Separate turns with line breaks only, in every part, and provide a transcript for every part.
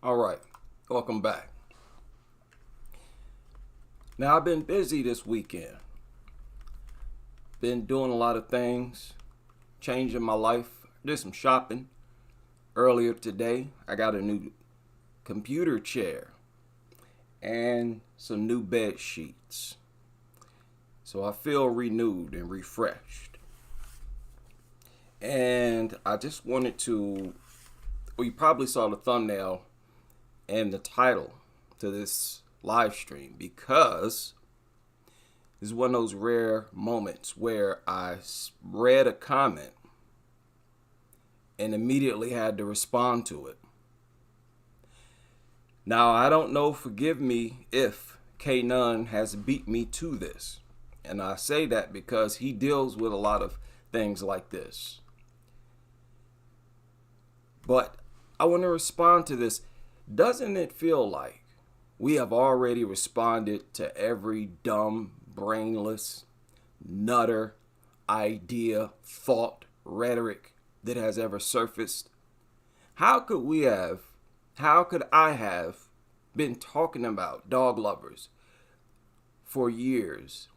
All right, welcome back. Now, I've been busy this weekend. Been doing a lot of things, changing my life. Did some shopping. Earlier today, I got a new computer chair and some new bed sheets. So I feel renewed and refreshed. And I just wanted to, well, you probably saw the thumbnail and the title to this live stream because this is one of those rare moments where I read a comment and immediately had to respond to it. Now, I don't know, forgive me if K Nunn has beat me to this. And I say that because he deals with a lot of things like this. But I want to respond to this. Doesn't it feel like we have already responded to every dumb, brainless, nutter, idea, thought, rhetoric that has ever surfaced? How could I have been talking about dog lovers for years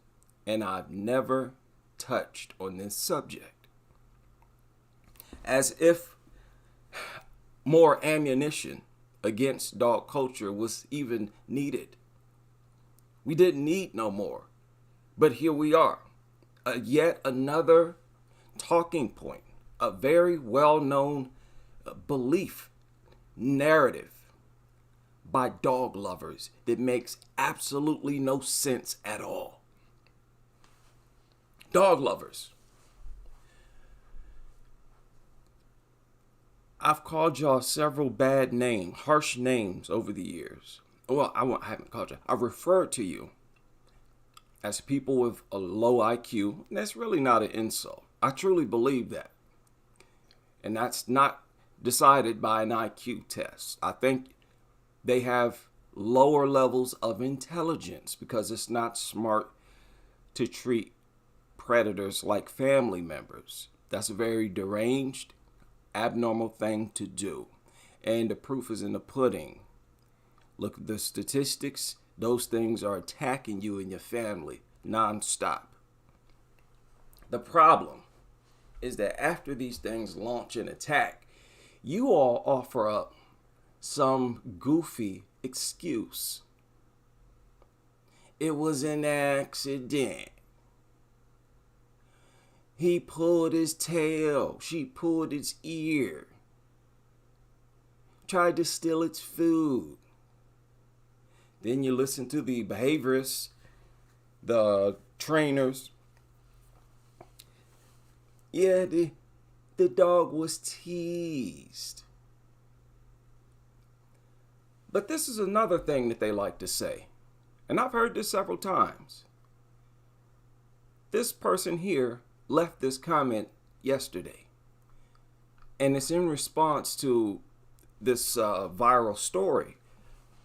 and I've never touched on this subject? As if more ammunition against dog culture was even needed. We didn't need no more. But here we are. Yet another talking point, a very well-known belief, narrative by dog lovers that makes absolutely no sense at all. Dog lovers. I've called y'all several bad names, harsh names over the years. Well, I haven't called you. I've referred to you as people with a low IQ. And that's really not an insult. I truly believe that. And that's not decided by an IQ test. I think they have lower levels of intelligence because it's not smart to treat predators like family members. That's a very deranged, abnormal thing to do. And the proof is in the pudding. Look at the statistics. Those things are attacking you and your family nonstop. The problem is that after these things launch an attack, you all offer up some goofy excuse. It was an accident. He pulled his tail. She pulled its ear. Tried to steal its food. Then you listen to the behaviorists, the trainers. Yeah, the dog was teased. But this is another thing that they like to say. And I've heard this several times. This person here left this comment yesterday. And it's in response to this viral story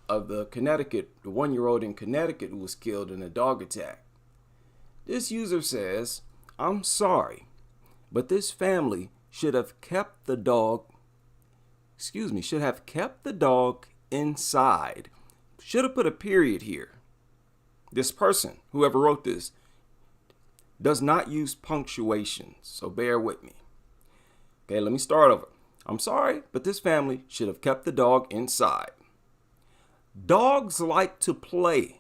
of the 1-year-old in Connecticut who was killed in a dog attack. This user says, "I'm sorry, but this family should have kept the dog inside." Should have put a period here. This person, whoever wrote this, does not use punctuation, so bear with me. Okay, let me start over. I'm sorry, but this family should have kept the dog inside. Dogs like to play.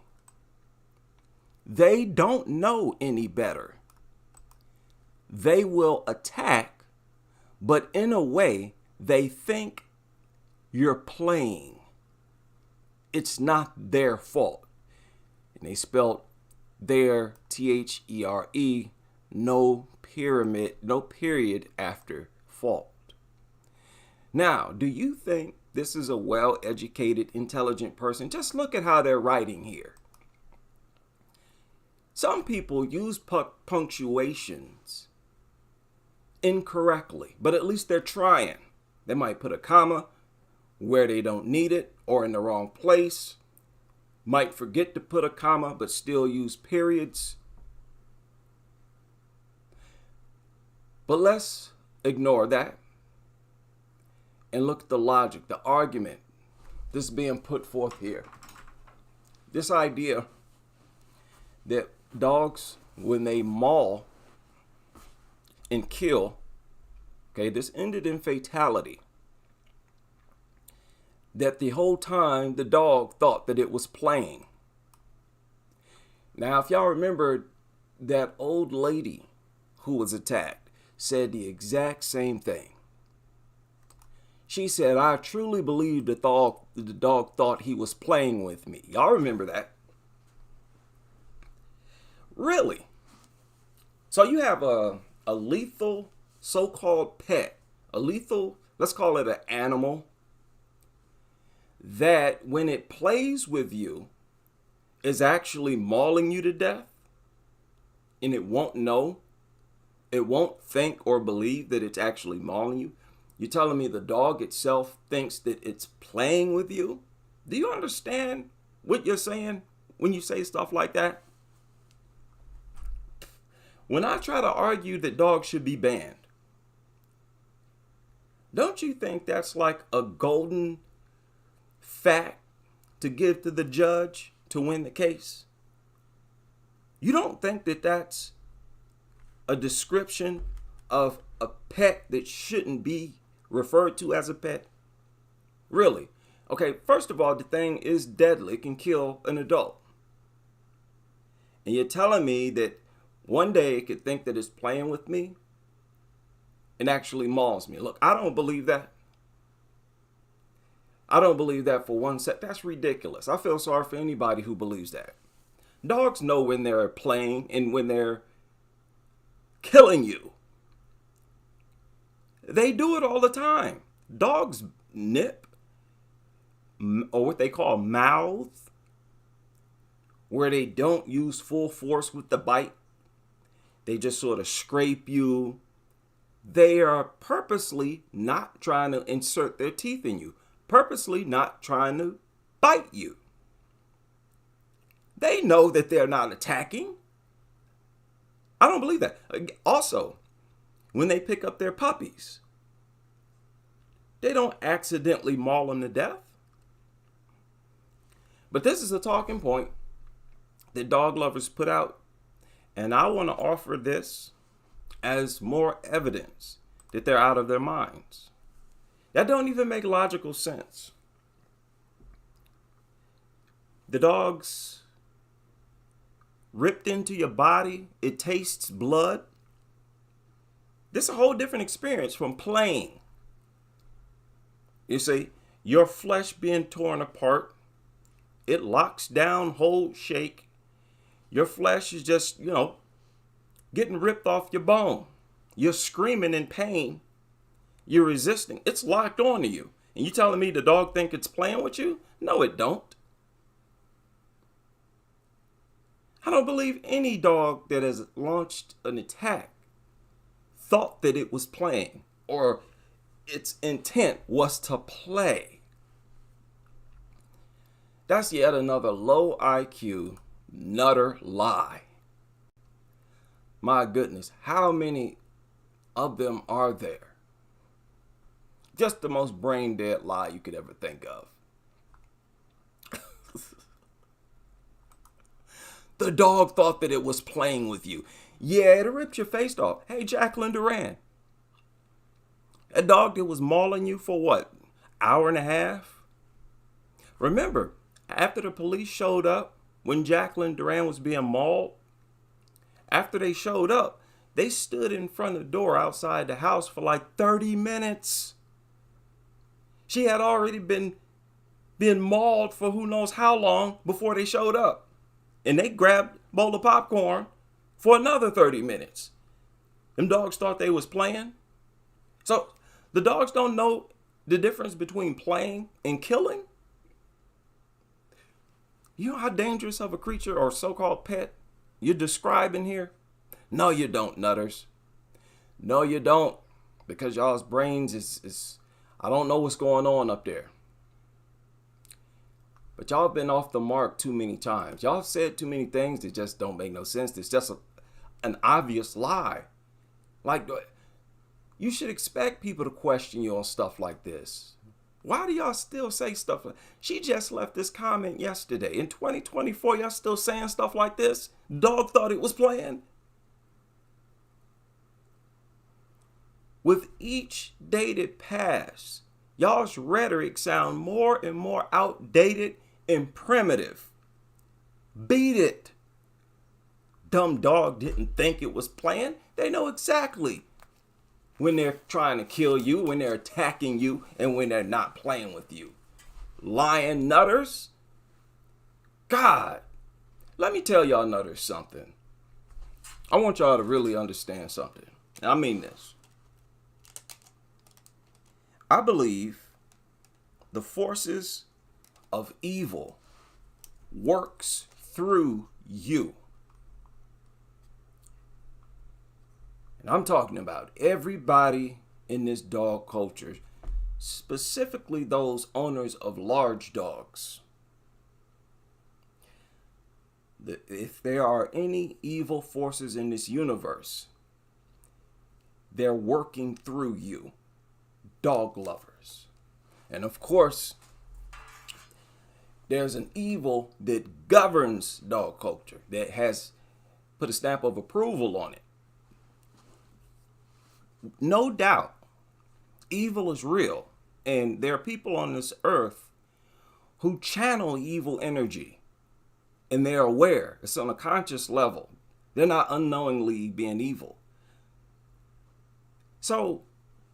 They don't know any better. They will attack, but in a way, they think you're playing. It's not their fault. And they spelled their THERE, no period after fault. Now, do you think this is a well-educated, intelligent person? Just look at how they're writing here. Some people use punctuations incorrectly, but at least they're trying. They might put a comma where they don't need it or in the wrong place. Might forget to put a comma, but still use periods. But let's ignore that and look at the logic, the argument this is being put forth here. This idea that dogs, when they maul and kill, okay, this ended in fatality. That the whole time the dog thought that it was playing. Now, if y'all remember, that old lady who was attacked said the exact same thing. She said, I truly believe the dog thought he was playing with me. Y'all remember that? Really? So you have a lethal so-called pet, a lethal, let's call it an animal, that when it plays with you is actually mauling you to death, and it won't know, it won't think or believe that it's actually mauling you. You're telling me the dog itself thinks that it's playing with you? Do you understand what you're saying when you say stuff like that? When I try to argue that dogs should be banned, don't you think that's like a golden fact to give to the judge to win the case? You don't think that that's a description of a pet that shouldn't be referred to as a pet? Really? Okay, first of all, the thing is deadly. It can kill an adult. And you're telling me that one day it could think that it's playing with me and actually mauls me. Look, I don't believe that. I don't believe that for one sec. That's ridiculous. I feel sorry for anybody who believes that. Dogs know when they're playing and when they're killing you. They do it all the time. Dogs nip, or what they call mouth, where they don't use full force with the bite. They just sort of scrape you. They are purposely not trying to insert their teeth in you, purposely not trying to bite you. They know that they're not attacking. I don't believe that. Also, when they pick up their puppies, they don't accidentally maul them to death. But this is a talking point that dog lovers put out, and I want to offer this as more evidence that they're out of their minds. That don't even make logical sense. The dog's ripped into your body. It tastes blood. This is a whole different experience from playing. You see, your flesh being torn apart. It locks down, hold, shake. Your flesh is just, getting ripped off your bone. You're screaming in pain. You're resisting. It's locked onto you. And you telling me the dog think it's playing with you? No, it don't. I don't believe any dog that has launched an attack thought that it was playing or its intent was to play. That's yet another low IQ nutter lie. My goodness, how many of them are there? Just the most brain dead lie you could ever think of. The dog thought that it was playing with you. Yeah, it ripped your face off. Hey, Jacqueline Duran. A dog that was mauling you for what? Hour and a half? Remember, after the police showed up, when Jacqueline Duran was being mauled, after they showed up, they stood in front of the door outside the house for like 30 minutes. She had already been mauled for who knows how long before they showed up. And they grabbed a bowl of popcorn for another 30 minutes. Them dogs thought they was playing. So the dogs don't know the difference between playing and killing. You know how dangerous of a creature or so-called pet you're describing here? No, you don't, nutters. No, you don't. Because y'all's brains is I don't know what's going on up there. But y'all been off the mark too many times. Y'all said too many things that just don't make no sense. It's just an obvious lie. Like, you should expect people to question you on stuff like this. Why do y'all still say stuff like she just left this comment yesterday? In 2024, y'all still saying stuff like this? Dog thought it was playing. With each dated pass, y'all's rhetoric sound more and more outdated and primitive. Beat it. Dumb dog didn't think it was playing. They know exactly when they're trying to kill you, when they're attacking you, and when they're not playing with you. Lying nutters. God, let me tell y'all nutters something. I want y'all to really understand something. I mean this. I believe the forces of evil works through you. And I'm talking about everybody in this dog culture, specifically those owners of large dogs. If there are any evil forces in this universe, they're working through you, dog lovers. And of course, there's an evil that governs dog culture, that has put a stamp of approval on it. No doubt, evil is real, and there are people on this earth who channel evil energy, and they're aware. It's on a conscious level. They're not unknowingly being evil. So,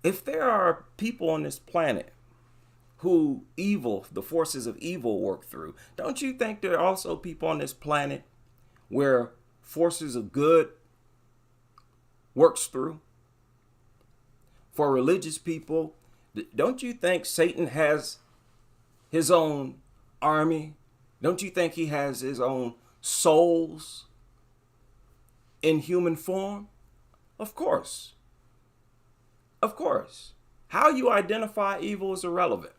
if there are people on this planet who the forces of evil work through, don't you think there are also people on this planet where forces of good works through? For religious people, don't you think Satan has his own army? Don't you think he has his own souls in human form? Of course. Of course. How you identify evil is irrelevant.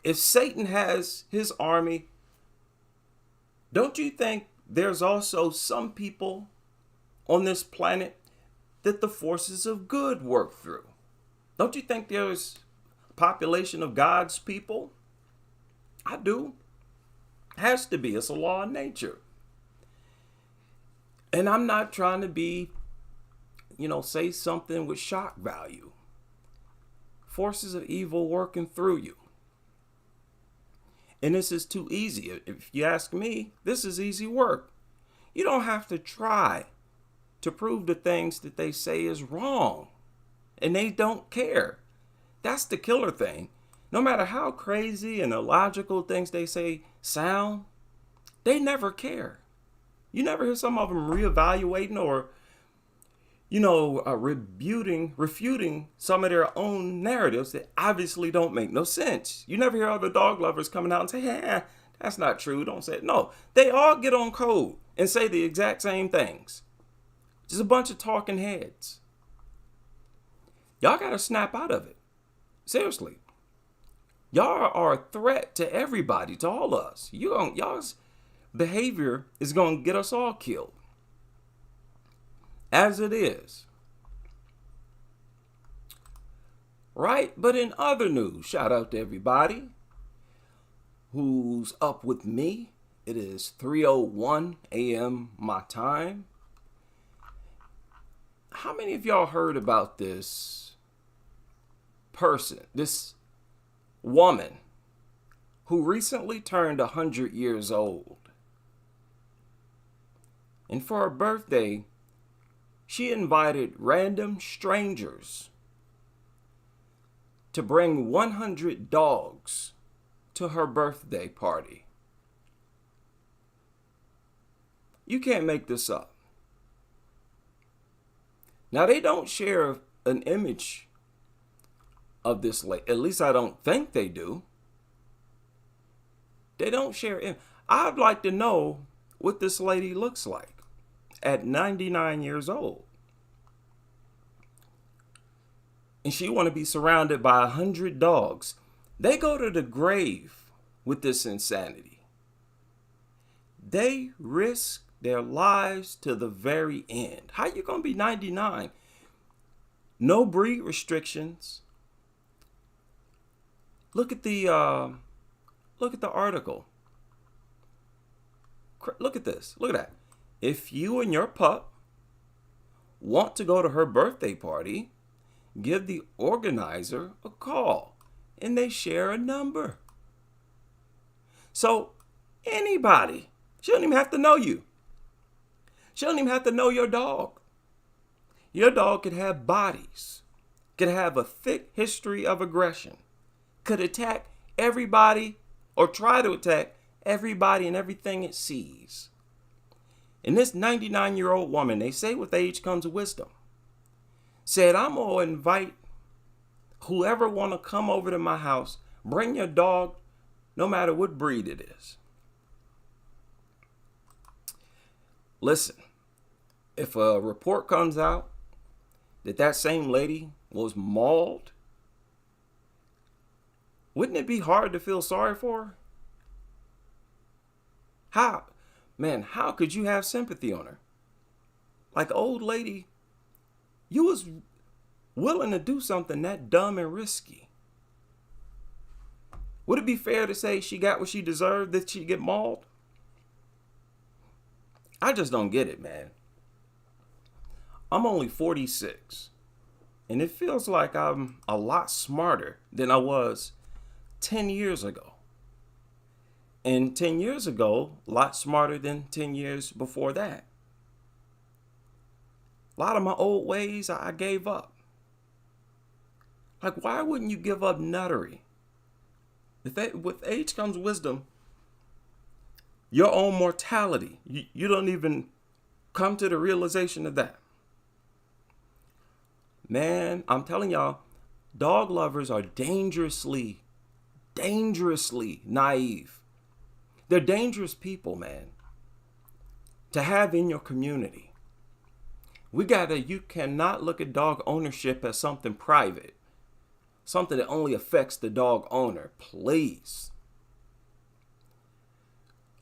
If Satan has his army, don't you think there's also some people on this planet that the forces of good work through? Don't you think there's a population of God's people? I do. Has to be. It's a law of nature. And I'm not trying to be, say something with shock value. Forces of evil working through you. And this is too easy. If you ask me, this is easy work. You don't have to try to prove the things that they say is wrong. And they don't care. That's the killer thing. No matter how crazy and illogical things they say sound, they never care. You never hear some of them reevaluating or, refuting some of their own narratives that obviously don't make no sense. You never hear other dog lovers coming out and say, that's not true. Don't say it. No, they all get on code and say the exact same things. Just a bunch of talking heads. Y'all got to snap out of it. Seriously. Y'all are a threat to everybody, to all of us. Y'all's behavior is going to get us all killed. As it is. Right? But in other news, shout out to everybody who's up with me. It is 3:01 a.m. my time. How many of y'all heard about this person, this woman who recently turned 100 years old? And for her birthday, she invited random strangers to bring 100 dogs to her birthday party. You can't make this up. Now, they don't share an image of this lady. At least I don't think they do. They don't share. I'd like to know what this lady looks like at 99 years old. And she want to be surrounded by 100 dogs. They go to the grave with this insanity. They risk their lives to the very end. How you gonna be 99? No breed restrictions. Look at the article. Look at this. Look at that. If you and your pup want to go to her birthday party, give the organizer a call, and they share a number. So anybody, she don't even have to know you. She don't even have to know your dog. Your dog could have bodies, could have a thick history of aggression, could attack everybody or try to attack everybody and everything it sees. And this 99-year-old woman, they say with age comes wisdom, said, I'm going to invite whoever want to come over to my house, bring your dog, no matter what breed it is. Listen, if a report comes out that same lady was mauled, wouldn't it be hard to feel sorry for her? How could you have sympathy on her? Like, old lady, you was willing to do something that dumb and risky. Would it be fair to say she got what she deserved, that she get mauled? I just don't get it, man. I'm only 46, and it feels like I'm a lot smarter than I was 10 years ago. And 10 years ago, a lot smarter than 10 years before that. A lot of my old ways I gave up. Like, why wouldn't you give up nuttery? With age comes wisdom. Your own mortality. You don't even come to the realization of that. Man, I'm telling y'all, dog lovers are dangerously naive. They're dangerous people, man, to have in your community. You cannot look at dog ownership as something private, something that only affects the dog owner, please.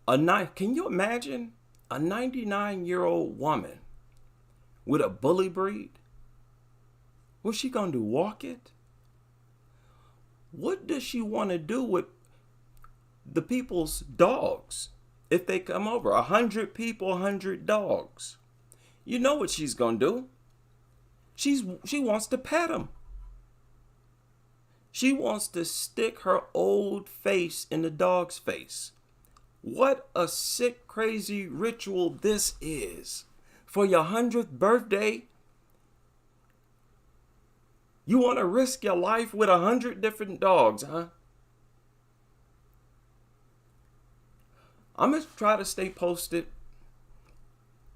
Can you imagine a 99-year-old woman with a bully breed? What's she gonna do, walk it? What does she want to do with the people's dogs if they come over? 100 people, 100 dogs. You know what she's gonna do? She wants to pet them. She wants to stick her old face in the dog's face. What a sick, crazy ritual this is. For your 100th birthday, you want to risk your life with 100 different dogs, huh? I'm going to try to stay posted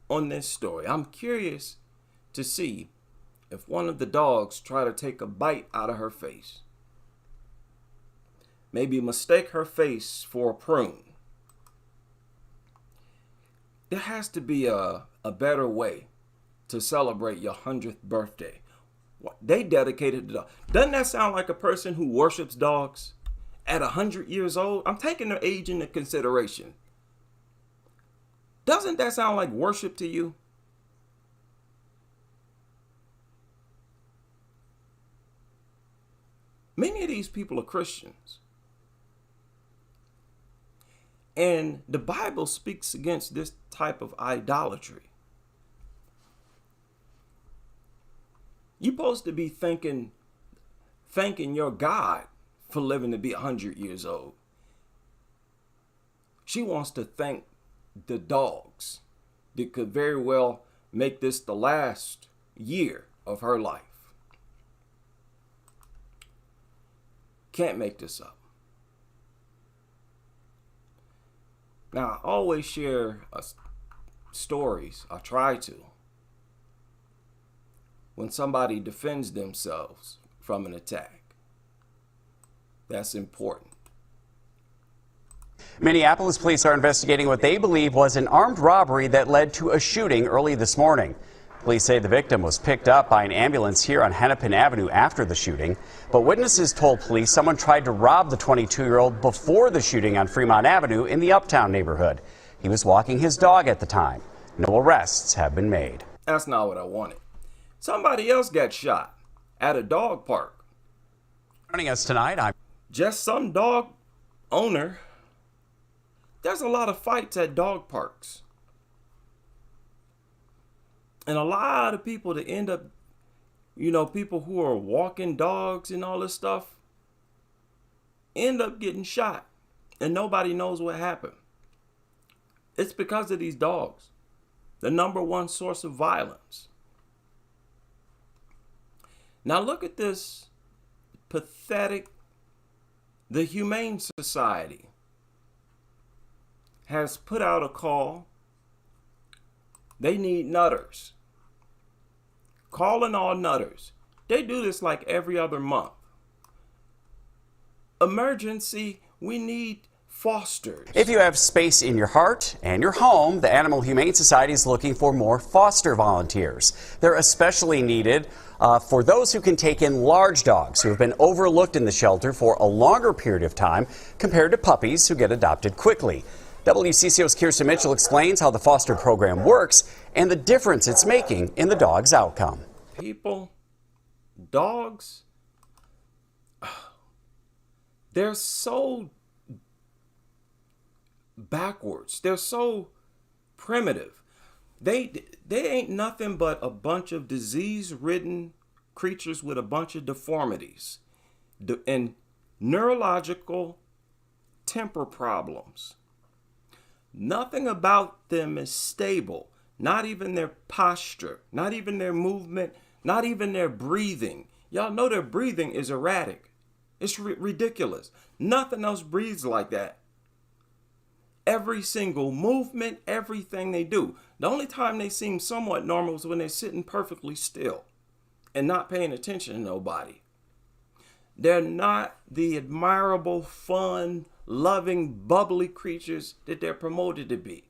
on this story. I'm curious to see if one of the dogs try to take a bite out of her face. Maybe mistake her face for a prune. There has to be a better way to celebrate your 100th birthday. They dedicated the dog. Doesn't that sound like a person who worships dogs at 100 years old? I'm taking their age into consideration. Doesn't that sound like worship to you? Many of these people are Christians. And the Bible speaks against this type of idolatry. You're supposed to be thanking your God for living to be 100 years old. She wants to thank the dogs that could very well make this the last year of her life. Can't make this up. Now, I always share stories, I try to, when somebody defends themselves from an attack. That's important.
Minneapolis police are investigating what they believe was an armed robbery that led to a shooting early this morning. Police say the victim was picked up by an ambulance here on Hennepin Avenue after the shooting, but witnesses told police someone tried to rob the 22-year-old before the shooting on Fremont Avenue in the Uptown neighborhood. He was walking his dog at the time. No arrests have been made.
That's not what I wanted. Somebody else got shot at a dog park.
Joining us tonight,
just some dog owner. There's a lot of fights at dog parks. And a lot of people that end up, people who are walking dogs and all this stuff, end up getting shot. And nobody knows what happened. It's because of these dogs. The number one source of violence. Now look at this pathetic. The Humane Society has put out a call. They need nutters. Calling all nutters. They do this like every other month. Emergency, we need fosters.
If you have space in your heart and your home, the Animal Humane Society is looking for more foster volunteers. They're especially needed for those who can take in large dogs who have been overlooked in the shelter for a longer period of time compared to puppies who get adopted quickly. WCCO's Kirsten Mitchell explains how the foster program works and the difference it's making in the dog's outcome.
People, dogs, they're so backwards. They're so primitive. They ain't nothing but a bunch of disease-ridden creatures with a bunch of deformities and neurological temper problems. Nothing about them is stable. Not even their posture, not even their movement, not even their breathing. Y'all know their breathing is erratic. It's ridiculous. Nothing else breathes like that. Every single movement, everything they do. The only time they seem somewhat normal is when they're sitting perfectly still and not paying attention to nobody. They're not the admirable, fun, loving, bubbly creatures that they're promoted to be.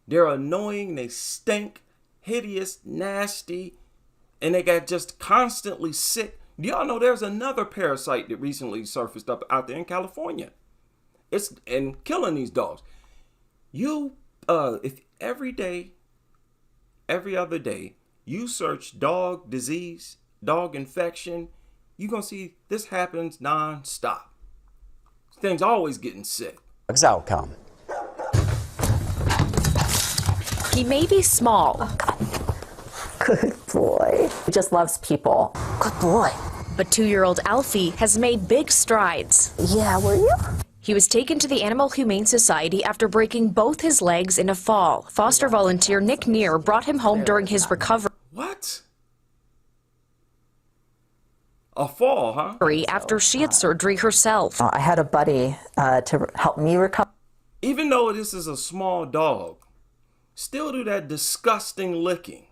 They're annoying, they stink, hideous, nasty, and they got just constantly sick. Do y'all know there's another parasite that recently surfaced up out there in California? It's and killing these dogs. If every day, every other day, you search dog disease, dog infection, you're going to see this happens non-stop. Things always getting sick.
Dog's outcome.
He may be small.
Oh, God. Good boy. He just loves people. Good boy.
But 2-year-old Alfie has made big strides.
Yeah, were you?
He was taken to the Animal Humane Society after breaking both his legs in a fall. Foster volunteer Nick Neer brought him home during his recovery.
What? A fall, huh?
After she had surgery herself.
I had a buddy to help me recover.
Even though this is a small dog, still do that disgusting licking.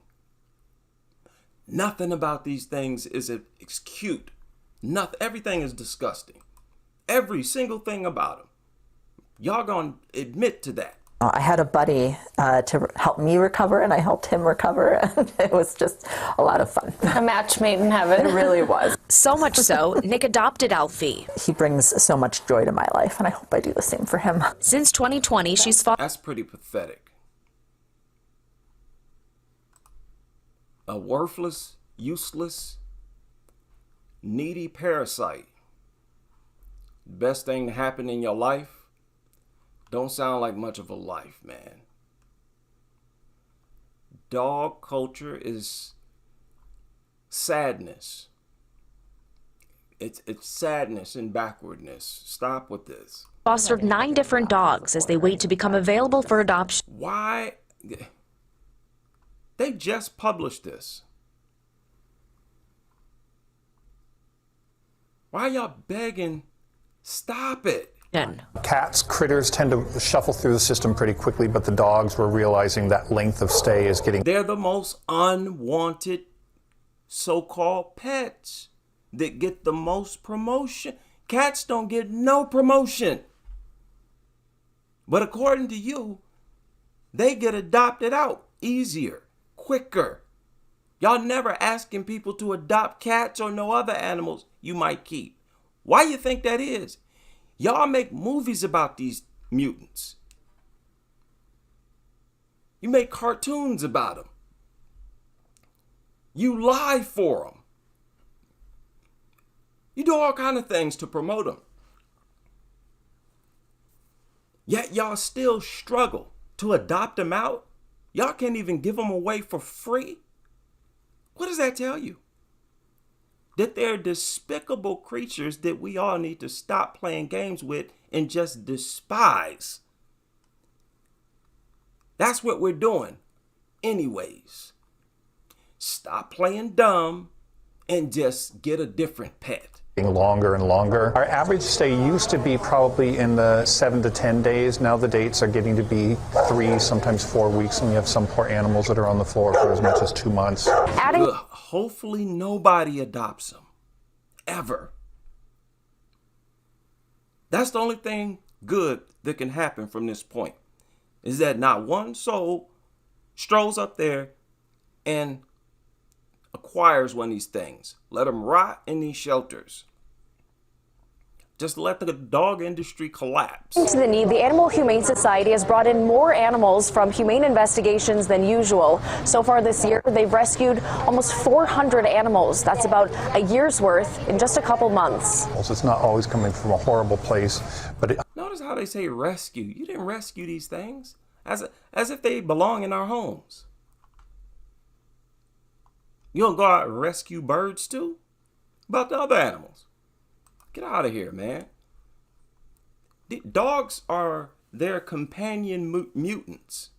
Nothing about these things is cute. Nothing. Everything is disgusting. Every single thing about them. Y'all gonna admit to that.
I had a buddy to help me recover, and I helped him recover, and it was just a lot of fun.
A match made in heaven.
It really was.
So much so, Nick adopted Alfie.
He brings so much joy to my life, and I hope I do the same for him.
Since 2020, she's fought.
That's pretty pathetic. A worthless, useless, needy parasite. Best thing to happen in your life. Don't sound like much of a life, man. Dog culture is sadness. It's sadness and backwardness. Stop with this.
Fostered 9 different dogs as they wait to become available for adoption.
Why? They just published this. Why are y'all begging? Stop it.
Cats, critters tend to shuffle through the system pretty quickly, but the dogs were realizing that length of stay is getting...
They're the most unwanted so-called pets that get the most promotion. Cats don't get no promotion. But according to you, they get adopted out easier, quicker. Y'all never asking people to adopt cats or no other animals you might keep. Why you think that is? Y'all make movies about these mutants. You make cartoons about them. You lie for them. You do all kind of things to promote them. Yet y'all still struggle to adopt them out. Y'all can't even give them away for free. What does that tell you? That they're despicable creatures that we all need to stop playing games with and just despise. That's what we're doing anyways. Stop playing dumb and just get a different pet.
Longer and longer. Our average stay used to be probably in the 7 to 10 days. Now the dates are getting to be 3, sometimes 4 weeks, and we have some poor animals that are on the floor for as much as 2 months.
Hopefully nobody adopts them. Ever. That's the only thing good that can happen from this point, is that not one soul strolls up there and acquires one of these things. Let them rot in these shelters. Just let the dog industry collapse.
To the need, the Animal Humane Society has brought in more animals from humane investigations than usual. So far this year, they've rescued almost 400 animals. That's about a year's worth in just a couple months.
It's not always coming from a horrible place, but
Notice how they say rescue. You didn't rescue these things as if they belong in our homes. You don't go out and rescue birds too? About the other animals. Get out of here, man. The dogs are their companion mutants.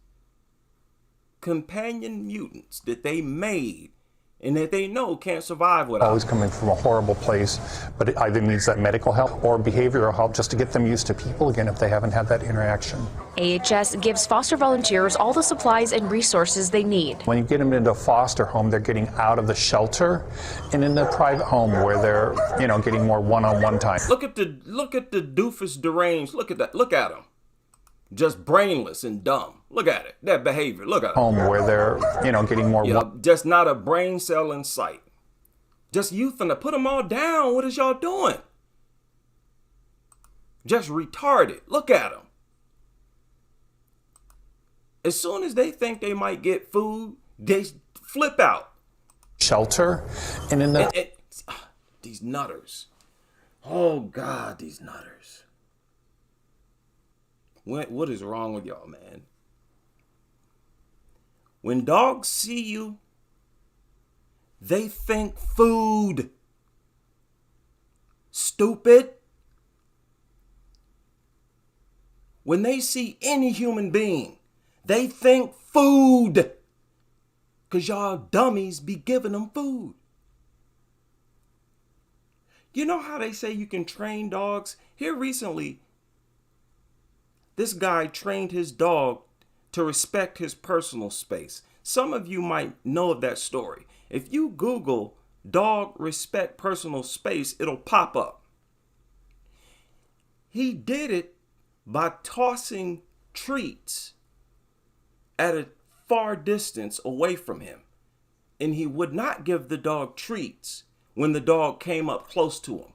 Companion mutants that they made and that they know can't survive without.
Always coming from a horrible place, but it either needs that medical help or behavioral help just to get them used to people again if they haven't had that interaction.
AHS gives foster volunteers all the supplies and resources they need.
When you get them into a foster home, they're getting out of the shelter and in the private home where they're, getting more one-on-one time.
Look at the doofus deranged. Look at that. Look at them. Just brainless and dumb. Look at it. That behavior. Look at it.
Home where they're, getting more.
Just not a brain cell in sight. Just you finna put them all down. What is y'all doing? Just retarded. Look at them. As soon as they think they might get food, they flip out.
Shelter, and in the
these nutters. Oh God, these nutters. What is wrong with y'all, man? When dogs see you, they think food. Stupid. When they see any human being, they think food. Because y'all dummies be giving them food. You know how they say you can train dogs? Here recently, this guy trained his dog to respect his personal space. Some of you might know of that story. If you Google dog respect personal space, it'll pop up. He did it by tossing treats at a far distance away from him. And he would not give the dog treats when the dog came up close to him.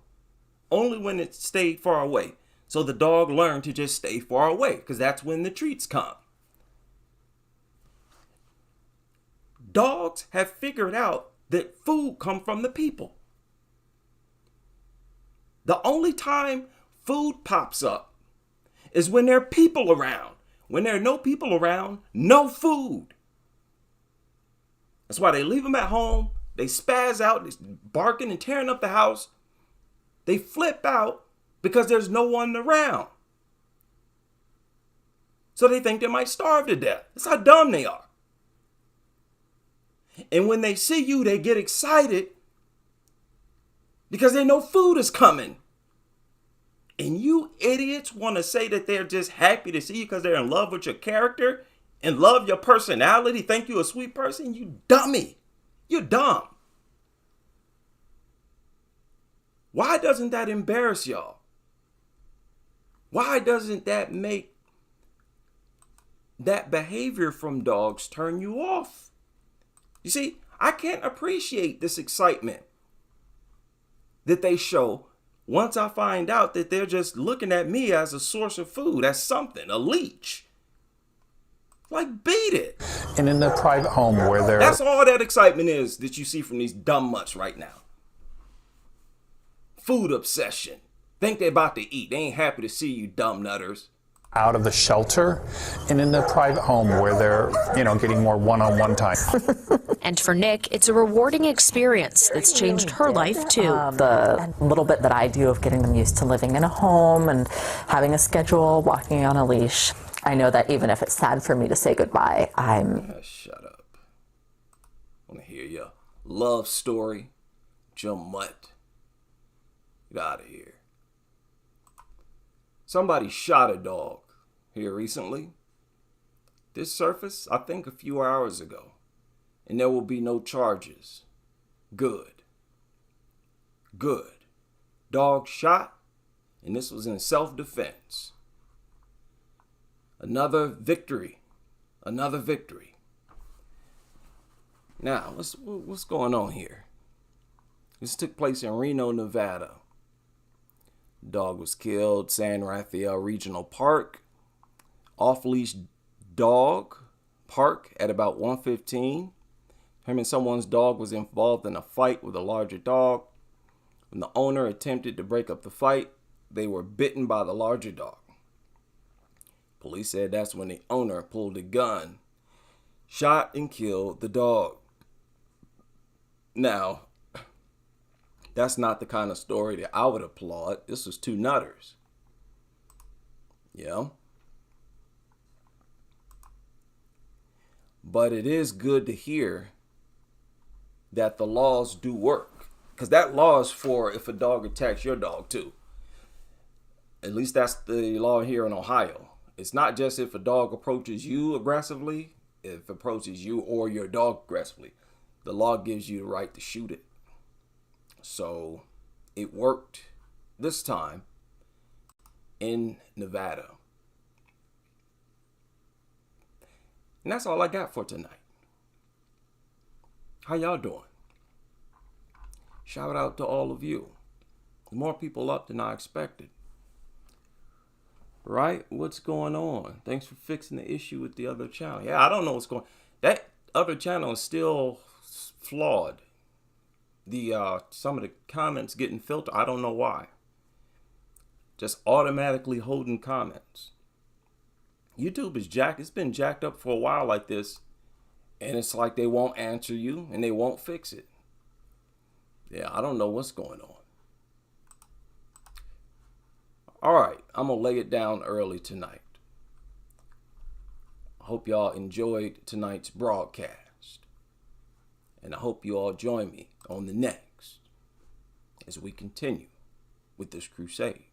Only when it stayed far away. So the dog learned to just stay far away because that's when the treats come. Dogs have figured out that food comes from the people. The only time food pops up is when there are people around. When there are no people around, no food. That's why they leave them at home. They spaz out, they're barking and tearing up the house. They flip out because there's no one around. So they think they might starve to death. That's how dumb they are. And when they see you, they get excited because they know food is coming. And you idiots want to say that they're just happy to see you because they're in love with your character and love your personality, think you're a sweet person? You dummy. You're dumb. Why doesn't that embarrass y'all? Why doesn't that make that behavior from dogs turn you off? You see, I can't appreciate this excitement that they show once I find out that they're just looking at me as a source of food, as something, a leech. Like, beat it.
And in the private home where they're...
That's all that excitement is that you see from these dumb mutts right now. Food obsession. Think they're about to eat. They ain't happy to see you, dumb nutters.
out of the shelter and in the private home where they're, getting more one-on-one time.
And for Nick, it's a rewarding experience that's changed her life, too.
The little bit that I do of getting them used to living in a home and having a schedule, walking on a leash. I know that even if it's sad for me to say goodbye,
Shut up. I want to hear your love story. Your mutt. Get out of here. Somebody shot a dog here recently. This surfaced, I think, a few hours ago. And there will be no charges. Good. Good. Dog shot, and this was in self-defense. Another victory. Another victory. Now, what's going on here? This took place in Reno, Nevada. Dog was killed, San Rafael Regional Park. Off-leash dog park at about 1:15. Him and someone's dog was involved in a fight with a larger dog. When the owner attempted to break up the fight, they were bitten by the larger dog. Police said that's when the owner pulled a gun, shot and killed the dog. Now, that's not the kind of story that I would applaud. This was two nutters. Yeah. But it is good to hear that the laws do work. Because that law is for if a dog attacks your dog too. At least that's the law here in Ohio. It's not just if a dog approaches you aggressively, if it approaches you or your dog aggressively. The law gives you the right to shoot it. So it worked this time in Nevada. And that's all I got for tonight. How y'all doing? Shout out to all of you. More people up than I expected. Right? What's going on? Thanks for fixing the issue with the other channel. Yeah, I don't know what's going on. That other channel is still flawed. Some of the comments getting filtered. I don't know why. Just automatically holding comments. YouTube is jacked. It's been jacked up for a while like this. And it's like they won't answer you and they won't fix it. Yeah, I don't know what's going on. All right, I'm going to lay it down early tonight. I hope y'all enjoyed tonight's broadcast. And I hope you all join me on the next as we continue with this crusade.